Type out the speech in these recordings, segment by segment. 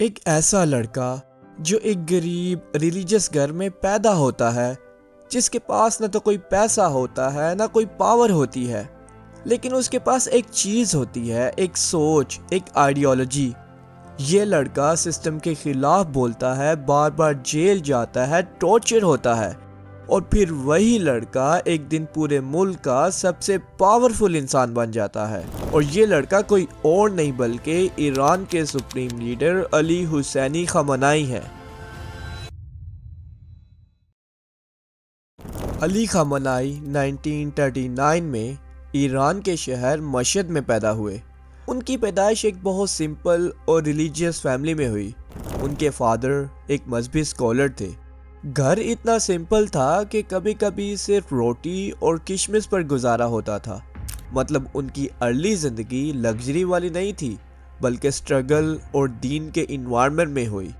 ایک ایسا لڑکا جو ایک غریب ریلیجس گھر میں پیدا ہوتا ہے، جس کے پاس نہ تو کوئی پیسہ ہوتا ہے نہ کوئی پاور ہوتی ہے، لیکن اس کے پاس ایک چیز ہوتی ہے، ایک سوچ، ایک آئیڈیالوجی۔ یہ لڑکا سسٹم کے خلاف بولتا ہے، بار بار جیل جاتا ہے، ٹارچر ہوتا ہے، اور پھر وہی لڑکا ایک دن پورے ملک کا سب سے پاورفل انسان بن جاتا ہے۔ اور یہ لڑکا کوئی اور نہیں بلکہ ایران کے سپریم لیڈر علی حسینی خامنائی ہے۔ علی خامنائی 1939 میں ایران کے شہر مشہد میں پیدا ہوئے۔ ان کی پیدائش ایک بہت سمپل اور ریلیجیس فیملی میں ہوئی۔ ان کے فادر ایک مذہبی اسکالر تھے۔ گھر اتنا سمپل تھا کہ کبھی کبھی صرف روٹی اور کشمش پر گزارا ہوتا تھا۔ مطلب ان کی ارلی زندگی لگژری والی نہیں تھی، بلکہ سٹرگل اور دین کے انوائرمنٹ میں ہوئی۔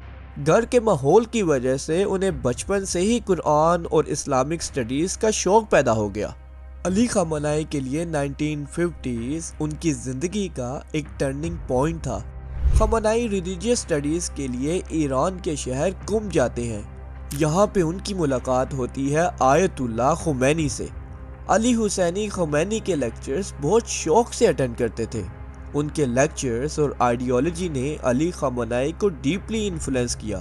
گھر کے ماحول کی وجہ سے انہیں بچپن سے ہی قرآن اور اسلامک سٹڈیز کا شوق پیدا ہو گیا۔ علی خامنائی کے لیے 1950s ان کی زندگی کا ایک ٹرننگ پوائنٹ تھا۔ خامنائی ریلیجیس سٹڈیز کے لیے ایران کے شہر قم جاتے ہیں۔ یہاں پہ ان کی ملاقات ہوتی ہے آیت اللہ خمینی سے۔ علی حسینی خمینی کے لیکچرز بہت شوق سے اٹینڈ کرتے تھے۔ ان کے لیکچرز اور آئیڈیالوجی نے علی خامنائی کو ڈیپلی انفلوئنس کیا،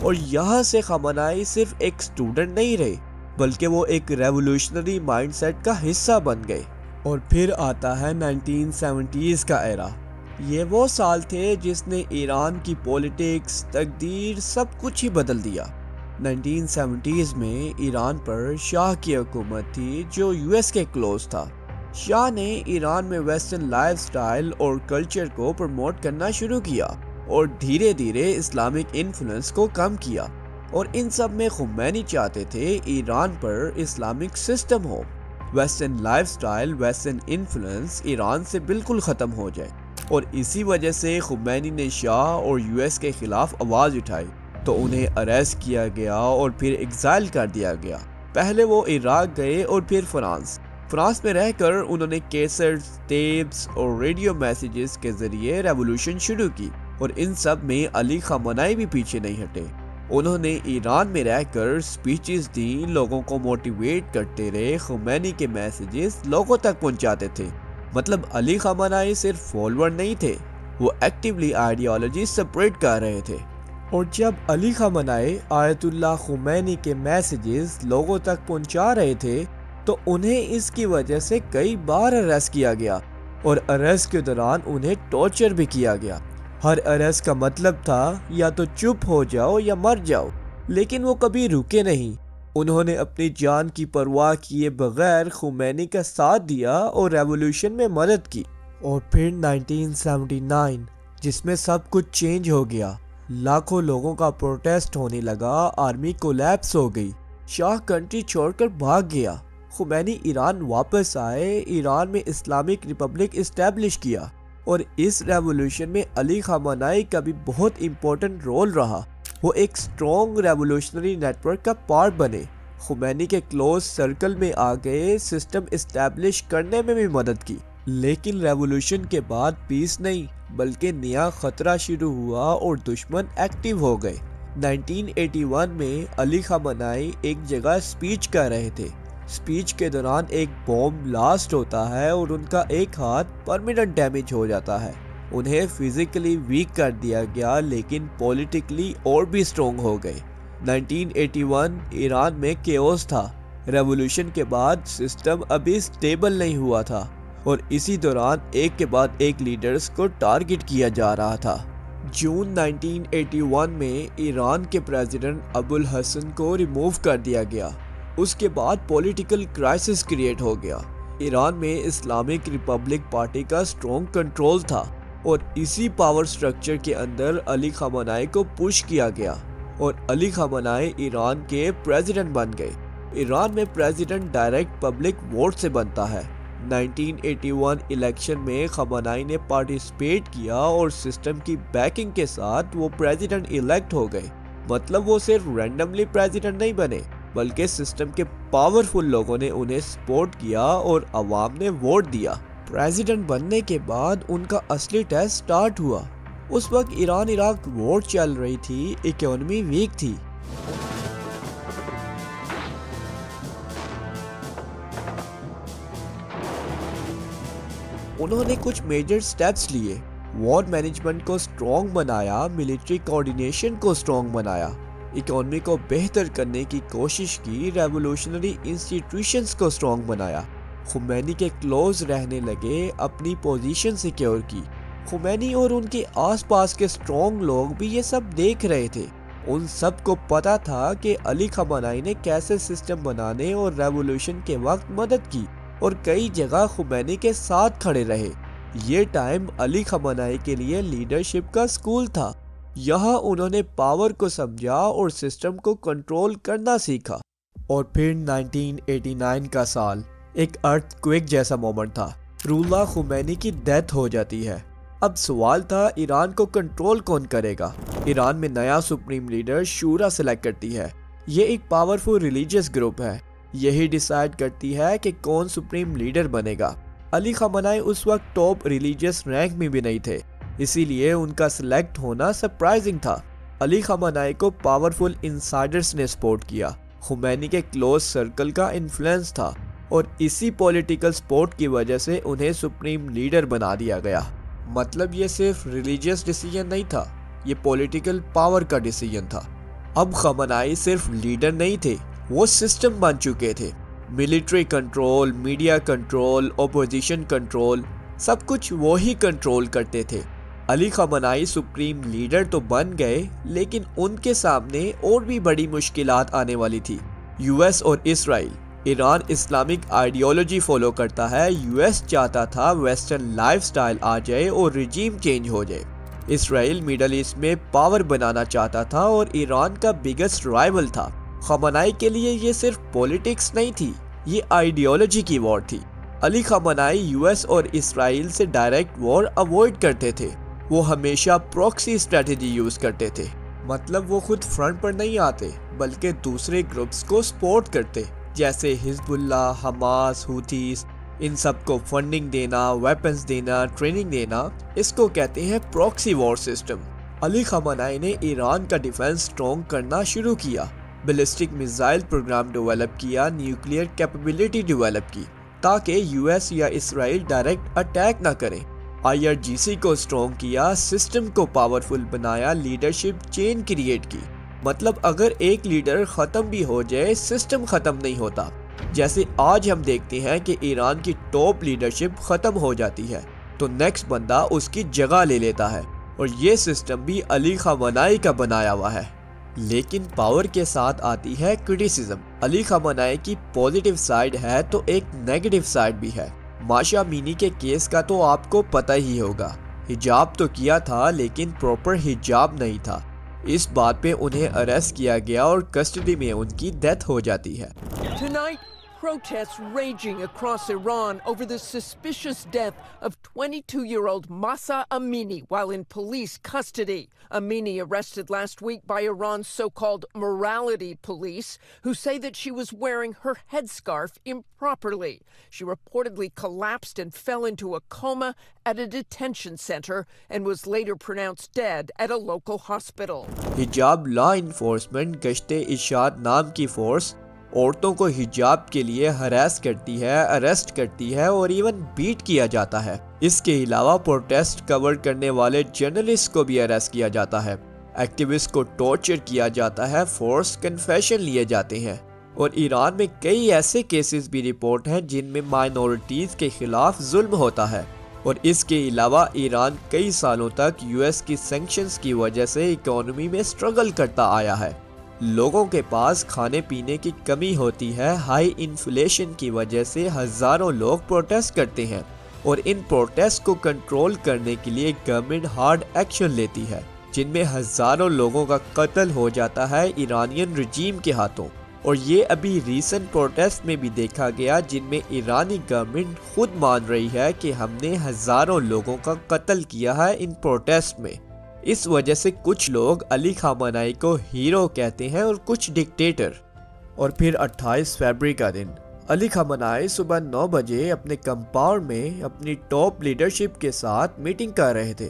اور یہاں سے خامنائی صرف ایک سٹوڈنٹ نہیں رہے، بلکہ وہ ایک ریولوشنری مائنڈ سیٹ کا حصہ بن گئے۔ اور پھر آتا ہے 1970s کا ایرا۔ یہ وہ سال تھے جس نے ایران کی پولیٹکس، تقدیر، سب کچھ ہی بدل دیا۔ 1970s میں ایران پر شاہ کی حکومت تھی جو US کے کلوز تھا۔ شاہ نے ایران میں ویسٹرن لائف سٹائل اور کلچر کو پروموٹ کرنا شروع کیا، اور دھیرے دھیرے اسلامک انفلوئنس کو کم کیا۔ اور ان سب میں خمینی چاہتے تھے ایران پر اسلامک سسٹم ہو، western life style, western influence Iran سے بالکل ختم ہو جائے۔ اور اسی وجہ سے خمینی نے شاہ اور US کے خلاف آواز اٹھائی، تو انہیں اریسٹ کیا گیا اور پھر ایگزائل کر دیا گیا۔ پہلے وہ عراق گئے اور پھر فرانس میں رہ کر انہوں نے کیسٹس، ٹیپس اور ریڈیو میسیجز کے ذریعے ریولوشن شروع کی، اور ان سب میں علی خامنائی بھی پیچھے نہیں ہٹے۔ انہوں نے ایران میں رہ کر سپیچز دیں، لوگوں کو موٹیویٹ کرتے رہے، خمینی کے میسیجز لوگوں تک پہنچاتے تھے۔ مطلب علی خامنائی صرف فالوور نہیں تھے، وہ ایکٹیولی آئیڈیالوجی سپریٹ کر رہے تھے۔ اور جب علی خامنائی آیت اللہ خمینی کے میسیجز لوگوں تک پہنچا رہے تھے، تو انہیں اس کی وجہ سے کئی بار اریسٹ کیا گیا، اور اریسٹ کے دوران انہیں ٹارچر بھی کیا گیا۔ ہر اریسٹ کا مطلب تھا یا تو چپ ہو جاؤ یا مر جاؤ، لیکن وہ کبھی رکے نہیں۔ انہوں نے اپنی جان کی پرواہ کیے بغیر خمینی کا ساتھ دیا اور ریولوشن میں مدد کی۔ اور پھر 1979 جس میں سب کچھ چینج ہو گیا۔ لاکھوں لوگوں کا پروٹیسٹ ہونے لگا، آرمی کولیپس ہو گئی، شاہ کنٹری چھوڑ کر بھاگ گیا۔ خمینی ایران واپس آئے، ایران میں اسلامک ریپبلک اسٹیبلش کیا، اور اس ریولوشن میں علی خامنائی کا بھی بہت امپورٹنٹ رول رہا۔ وہ ایک سٹرونگ ریولوشنری نیٹ ورک کا پارٹ بنے، خمینی کے کلوز سرکل میں آ گئے، سسٹم اسٹیبلش کرنے میں بھی مدد کی۔ لیکن ریولوشن کے بعد پیس نہیں، بلکہ نیا خطرہ شروع ہوا اور دشمن ایکٹیو ہو گئے۔ 1981 میں علی خامنائی ایک جگہ اسپیچ کر رہے تھے۔ اسپیچ کے دوران ایک بوم بلاسٹ ہوتا ہے اور ان کا ایک ہاتھ پرماننٹ ڈیمیج ہو جاتا ہے۔ انہیں فزیکلی ویک کر دیا گیا، لیکن پولیٹیکلی اور بھی سٹرونگ ہو گئے۔ 1981 ایران میں کیوس تھا۔ ریولوشن کے بعد سسٹم ابھی سٹیبل نہیں ہوا تھا، اور اسی دوران ایک کے بعد ایک لیڈرز کو ٹارگٹ کیا جا رہا تھا۔ جون 1981 میں ایران کے پریزیڈنٹ ابو الحسن کو ریموو کر دیا گیا۔ اس کے بعد پولیٹیکل کرائسس کریٹ ہو گیا۔ ایران میں اسلامک ریپبلک پارٹی کا سٹرونگ کنٹرول تھا، اور اسی پاور سٹرکچر کے اندر علی خامنائی کو پش کیا گیا، اور علی خامنائی ایران کے پریزیڈنٹ بن گئے۔ ایران میں پریزیڈنٹ ڈائریکٹ پبلک ووٹ سے بنتا ہے۔ 1981 الیکشن میں خامنائی نے پارٹیسپیٹ کیا، اور سسٹم کی بیکنگ کے ساتھ وہ پریزیڈنٹ الیکٹ ہو گئے۔ مطلب وہ صرف رینڈملی پریزیڈنٹ نہیں بنے، بلکہ سسٹم کے پاورفل لوگوں نے انہیں سپورٹ کیا اور عوام نے ووٹ دیا۔ پریزیڈنٹ بننے کے بعد ان کا اصلی ٹیسٹ سٹارٹ ہوا۔ اس وقت ایران عراق وار چل رہی تھی، اکانومی ویک تھی۔ انہوں نے کچھ میجر سٹیپس لیے، وار مینجمنٹ کو سٹرونگ بنایا، ملٹری کوارڈینیشن کو سٹرونگ بنایا، اکانومی کو بہتر کرنے کی کوشش کی، ریولوشنری انسٹیٹیوشنز کو سٹرونگ بنایا، خمینی کے کلوز رہنے لگے، اپنی پوزیشن سیکیور کی۔ خمینی اور ان کے آس پاس کے سٹرونگ لوگ بھی یہ سب دیکھ رہے تھے۔ ان سب کو پتا تھا کہ علی خامنہئی نے کیسے سسٹم بنانے اور ریولوشن کے وقت مدد کی، اور کئی جگہ خمینی کے ساتھ کھڑے رہے۔ یہ ٹائم علی خامنہئی کے لیے لیڈرشپ کا سکول تھا۔ یہاں انہوں نے پاور کو سمجھا اور سسٹم کو کنٹرول کرنا سیکھا۔ اور پھر 1989 کا سال ایک ارتھ کوئک جیسا مومنٹ تھا۔ روح اللہ خمینی کی ڈیتھ ہو جاتی ہے۔ اب سوال تھا ایران کو کنٹرول کون کرے گا؟ ایران میں نیا سپریم لیڈر شورا سلیکٹ کرتی ہے۔ یہ ایک پاورفل ریلیجیس گروپ ہے، یہی ڈیسائیڈ کرتی ہے کہ کون سپریم لیڈر بنے گا۔ علی خامنہئی اس وقت ٹاپ ریلیجیس رینک میں بھی نہیں تھے، اسی لیے ان کا سلیکٹ ہونا سرپرائزنگ تھا۔ علی خامنہئی کو پاورفل انسائڈرز نے سپورٹ کیا، خمینی کے کلوز سرکل کا انفلوئنس تھا، اور اسی پولیٹیکل سپورٹ کی وجہ سے انہیں سپریم لیڈر بنا دیا گیا۔ مطلب یہ صرف ریلیجیس ڈیسیجن نہیں تھا، یہ پولیٹیکل پاور کا ڈیسیجن تھا۔ اب خامنہئی صرف لیڈر نہیں تھے، وہ سسٹم بن چکے تھے۔ Military control, media control, opposition control, سب کچھ وہی کنٹرول کرتے تھے۔ علی خامنہئی سپریم لیڈر تو بن گئے، لیکن ان کے سامنے اور بھی بڑی مشکلات آنے والی تھی۔ یو ایس اور اسرائیل۔ ایران اسلامک آئیڈیالوجی فالو کرتا ہے، یو ایس چاہتا تھا ویسٹرن لائف سٹائل آ جائے اور رجیم چینج ہو جائے۔ اسرائیل میڈل ایسٹ میں پاور بنانا چاہتا تھا اور ایران کا بگیسٹ رائیول تھا۔ خامنہئی کے لیے یہ صرف پولیٹکس نہیں تھی، یہ آئیڈیالوجی کی وار تھی۔ علی خامنہئی یو ایس اور اسرائیل سے ڈائریکٹ وار اوائڈ کرتے تھے، وہ ہمیشہ پروکسی اسٹریٹجی یوز کرتے تھے۔ مطلب وہ خود فرنٹ پر نہیں آتے، بلکہ دوسرے گروپس کو سپورٹ کرتے، جیسے حزب اللہ، حماس، ہوتیز، ان سب کو فنڈنگ دینا، ویپنز دینا، ٹریننگ دینا، اس کو کہتے ہیں پروکسی وار سسٹم۔ علی خامنہئی نے ایران کا ڈیفنس سٹرونگ کرنا شروع کیا، بیلسٹک میزائل پروگرام ڈیولپ کیا، نیوکلیئر کیپیبلٹی ڈیولپ کی، تاکہ یو ایس یا اسرائیل ڈائریکٹ اٹیک نہ کریں۔ آئی آر جی سی کو سٹرونگ کیا، سسٹم کو پاورفل بنایا، لیڈرشپ چین کریٹ کی۔ مطلب اگر ایک لیڈر ختم بھی ہو جائے، سسٹم ختم نہیں ہوتا۔ جیسے آج ہم دیکھتے ہیں کہ ایران کی ٹاپ لیڈرشپ ختم ہو جاتی ہے تو نیکسٹ بندہ اس کی جگہ لے لیتا ہے، اور یہ سسٹم بھی علی خامنہئی کا بنایا ہوا ہے۔ لیکن پاور کے ساتھ آتی ہے کرٹیسزم۔ علی خامنہئی کی پوزیٹیو سائیڈ ہے تو ایک نیگیٹو سائیڈ بھی ہے۔ ماشا امینی کے کیس کا تو آپ کو پتہ ہی ہوگا، حجاب تو کیا تھا لیکن پراپر حجاب نہیں تھا۔ اس بات پہ انہیں اریسٹ کیا گیا اور کسٹڈی میں ان کی ڈیتھ ہو جاتی ہے۔ Tonight, protests raging across Iran over the suspicious death of 22-year-old Mahsa Amini while in police custody. Amini arrested last week by Iran's so-called morality police, who say that she was wearing her headscarf improperly. She reportedly collapsed and fell into a coma at a detention center and was later pronounced dead at a local hospital. حجاب law enforcement گشت ارشاد نام کی force عورتوں کو حجاب کے لیے ہراس کرتی ہے، اریسٹ کرتی ہے اور ایون بیٹ کیا جاتا ہے۔ اس کے علاوہ پروٹیسٹ کور کرنے والے جرنلسٹ کو بھی اریسٹ کیا جاتا ہے، ایکٹیوسٹ کو ٹارچر کیا جاتا ہے، فورس کنفیشن لیے جاتے ہیں۔ اور ایران میں کئی ایسے کیسز بھی رپورٹ ہیں جن میں مائنورٹیز کے خلاف ظلم ہوتا ہے۔ اور اس کے علاوہ ایران کئی سالوں تک یو ایس کی سینکشنز کی وجہ سے اکانومی میں سٹرگل کرتا آیا ہے۔ لوگوں کے پاس کھانے پینے کی کمی ہوتی ہے، ہائی انفلیشن کی وجہ سے ہزاروں لوگ پروٹیسٹ کرتے ہیں، اور ان پروٹیسٹ کو کنٹرول کرنے کے لیے گورنمنٹ ہارڈ ایکشن لیتی ہے، جن میں ہزاروں لوگوں کا قتل ہو جاتا ہے ایرانین رجیم کے ہاتھوں۔ اور یہ ابھی ریسنٹ پروٹیسٹ میں بھی دیکھا گیا، جن میں ایرانی گورنمنٹ خود مان رہی ہے کہ ہم نے ہزاروں لوگوں کا قتل کیا ہے ان پروٹیسٹ میں۔ اس وجہ سے کچھ لوگ علی خامنہئی کو ہیرو کہتے ہیں اور کچھ ڈکٹیٹر۔ اور پھر 28 فروری کا دن، علی خامنہئی صبح 9 بجے اپنے کمپاؤنڈ میں اپنی ٹاپ لیڈرشپ کے ساتھ میٹنگ کر رہے تھے۔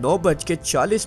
9:40